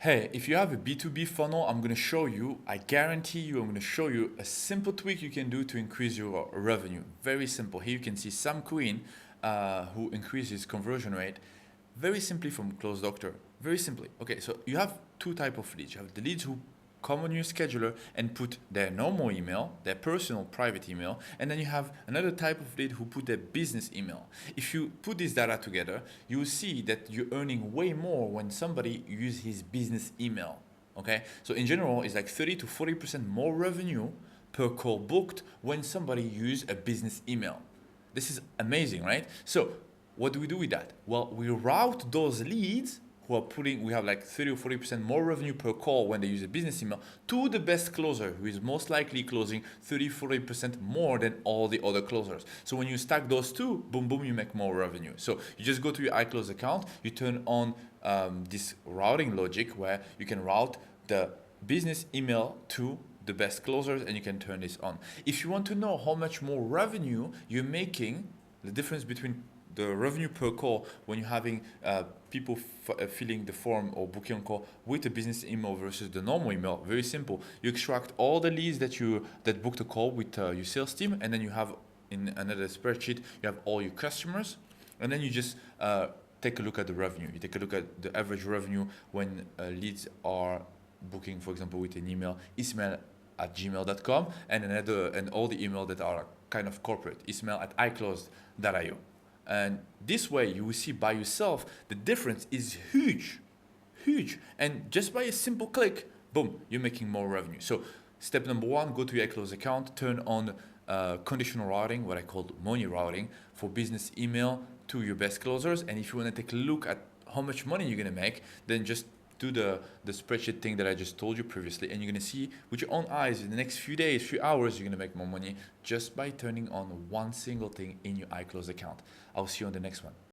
Hey, if you have a B2B funnel, I'm going to show you, I guarantee you, I'm going to show you a simple tweak you can do to increase your revenue. Very simple. Here you can see Sam Queen, who increases conversion rate very simply from Close Doctor. Very simply. Okay, so you have two type of leads. You have the leads who come on your scheduler and put their normal email, their personal private email, and then you have another type of lead who put their business email. If you put this data together, you will see that you're earning way more when somebody uses his business email. Okay, so in general, it's like 30 to 40% more revenue per call booked when somebody uses a business email. This is amazing, right? So what do we do with that? Well, we route those leads who are putting, we have like 30 or 40% more revenue per call when they use a business email to the best closer who is most likely closing 30, 40% more than all the other closers. So when you stack those two, boom, boom, you make more revenue. So you just go to your iClose account, you turn on this routing logic where you can route the business email to the best closers and you can turn this on. If you want to know how much more revenue you're making, the difference between the revenue per call when you're having people filling the form or booking on call with a business email versus the normal email, very simple. You extract all the leads that booked a call with your sales team, and then you have in another spreadsheet you have all your customers, and then you just take a look at the revenue. You take a look at the average revenue when leads are booking, for example, with an email ismael@gmail.com and all the email that are kind of corporate, ismael@iclose.io. And this way you will see by yourself the difference is huge, huge. And just by a simple click, boom, you're making more revenue. So step number one, go to your iClose account, turn on conditional routing, what I call money routing for business email to your best closers. And if you want to take a look at how much money you're going to make, then just do the spreadsheet thing that I just told you previously, and you're going to see with your own eyes in the next few days, few hours, you're going to make more money just by turning on one single thing in your iClose account. I'll see you on the next one.